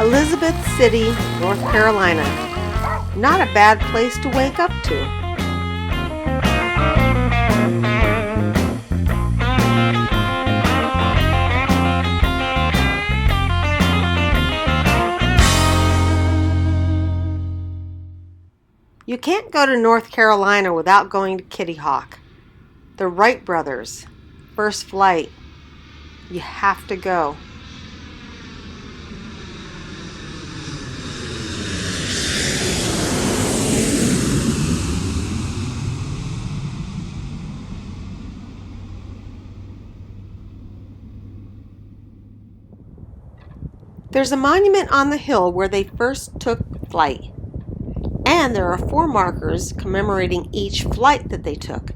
Elizabeth City, North Carolina. Not a bad place to wake up to. You can't go to North Carolina without going to Kitty Hawk. The Wright brothers, first flight. You have to go. There's a monument on the hill where they first took flight. And there are 4 markers commemorating each flight that they took.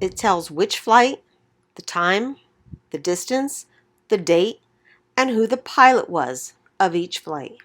It tells which flight, the time, the distance, the date, and who the pilot was of each flight.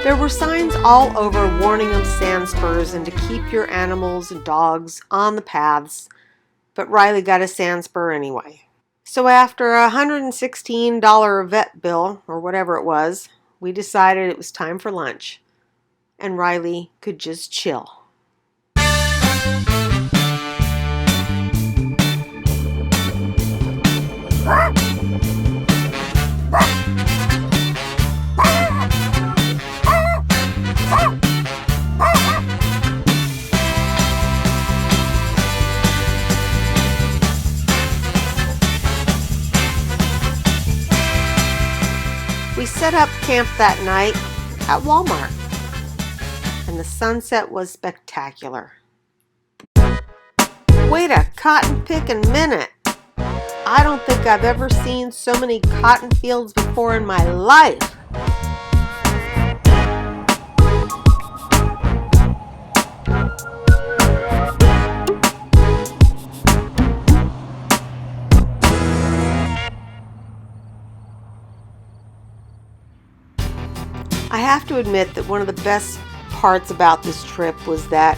There were signs all over warning of sand spurs and to keep your animals and dogs on the paths, but Rylie got a sand spur anyway. So after a $116 vet bill, or whatever it was, we decided it was time for lunch, and Rylie could just chill. We set up camp that night at Walmart, and the sunset was spectacular. Wait a cotton picking minute! I don't think I've ever seen so many cotton fields before in my life. I have to admit that one of the best parts about this trip was that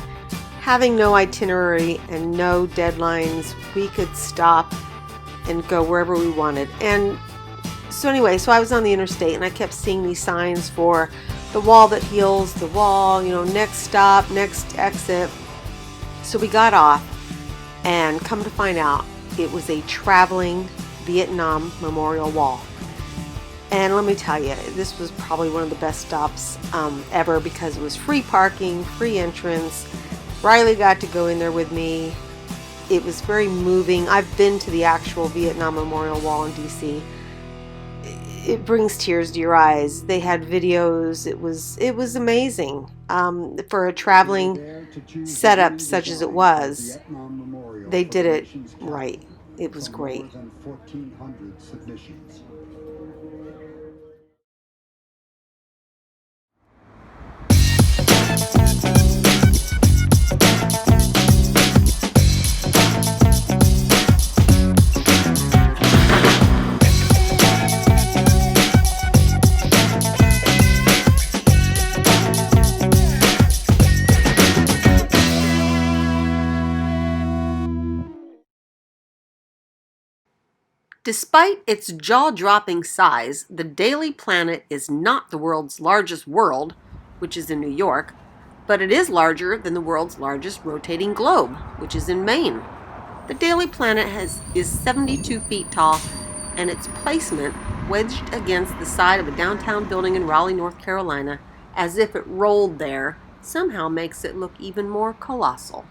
having no itinerary and no deadlines, we could stop and go wherever we wanted. And so anyway, I was on the interstate and I kept seeing these signs for the wall that heals, the wall, next stop, next exit. So we got off, and come to find out, it was a traveling Vietnam memorial wall. And let me tell you, this was probably one of the best stops ever, because it was free parking, free entrance. Rylie got to go in there with me. It was very moving. I've been to the actual Vietnam Memorial Wall in DC. It brings tears to your eyes. They had videos. It was amazing. For a traveling setup such as it was, they did it right. It was great. Despite its jaw-dropping size, the Daily Planet is not the world's largest world, which is in New York, but it is larger than the world's largest rotating globe, which is in Maine. The Daily Planet is 72 feet tall, and its placement, wedged against the side of a downtown building in Raleigh, North Carolina, as if it rolled there, somehow makes it look even more colossal.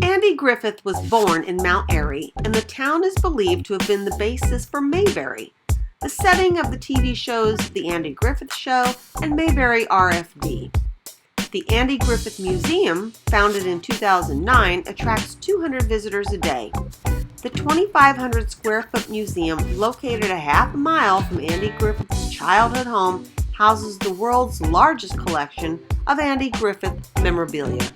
Andy Griffith was born in Mount Airy, and the town is believed to have been the basis for Mayberry, the setting of the TV shows The Andy Griffith Show and Mayberry RFD. The Andy Griffith Museum, founded in 2009, attracts 200 visitors a day. The 2,500 square foot museum, located a half a mile from Andy Griffith's childhood home, houses the world's largest collection of Andy Griffith memorabilia.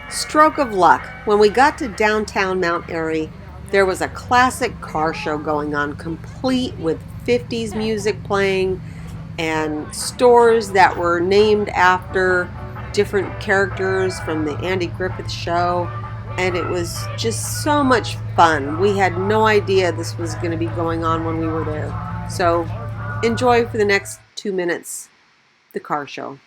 Stroke of luck. When we got to downtown Mount Airy, there was a classic car show going on, complete with 50s music playing and stores that were named after different characters from the Andy Griffith Show. And it was just so much fun. We had no idea this was going to be going on when we were there. So enjoy for the next 2 minutes the car show.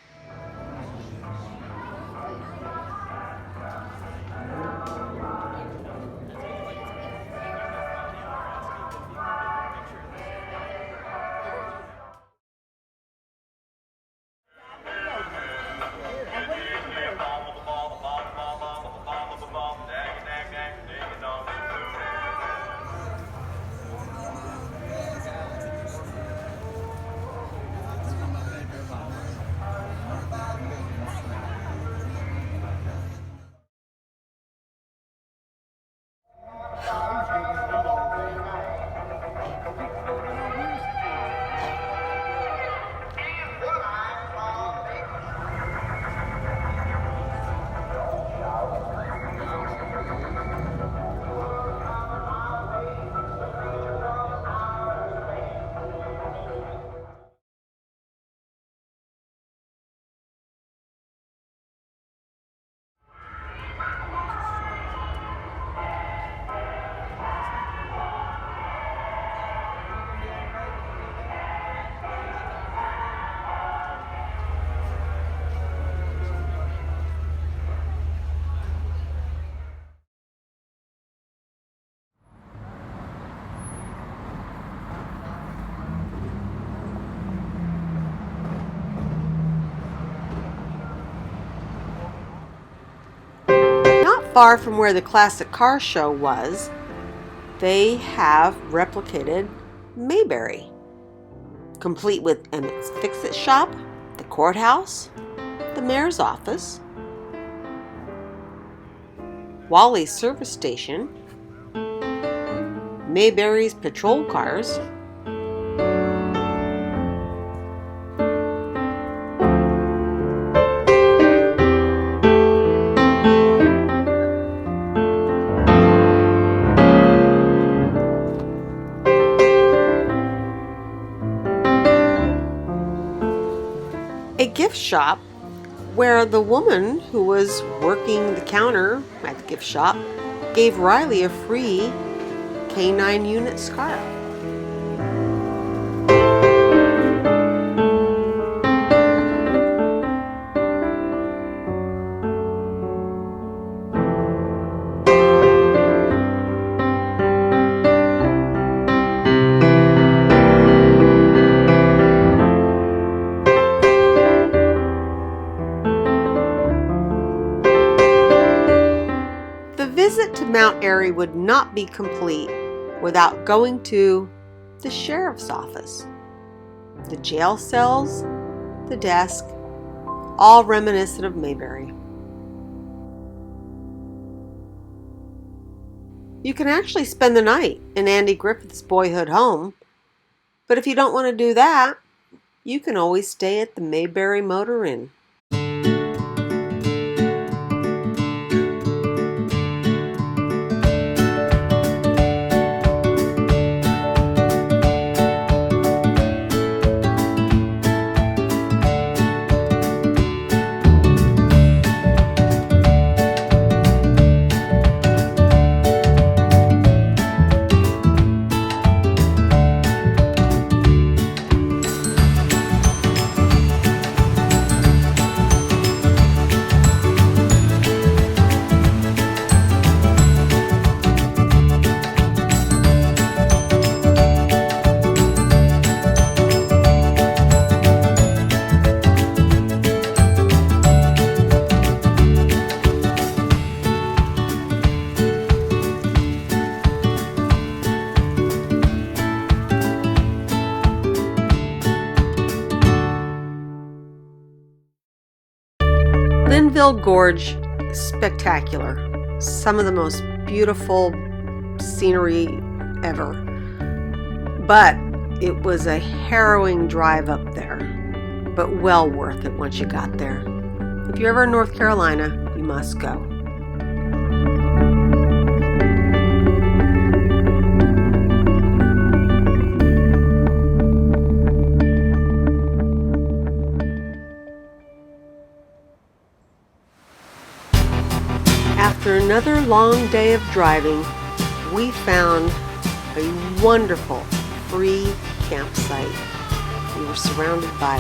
Far from where the classic car show was, they have replicated Mayberry, complete with Emmett's Fix-It shop, the courthouse, the mayor's office, Wally's service station, Mayberry's patrol cars, a gift shop where the woman who was working the counter at the gift shop gave Rylie a free K9 unit scarf. The visit to Mount Airy would not be complete without going to the sheriff's office. The jail cells, the desk, all reminiscent of Mayberry. You can actually spend the night in Andy Griffith's boyhood home, but if you don't want to do that, you can always stay at the Mayberry Motor Inn. Linville Gorge is spectacular. Some of the most beautiful scenery ever. But it was a harrowing drive up there, but well worth it once you got there. If you're ever in North Carolina, you must go. After another long day of driving, we found a wonderful free campsite. We were surrounded by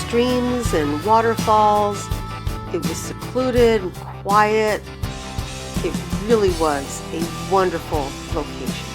streams and waterfalls. It was secluded and quiet. It really was a wonderful location.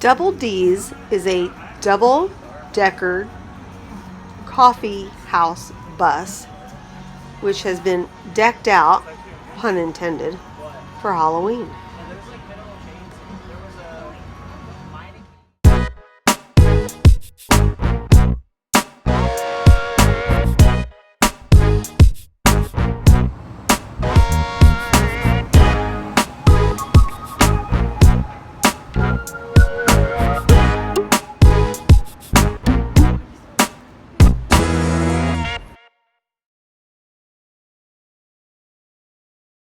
Double D's is a double-decker coffee house bus which has been decked out, pun intended, for Halloween.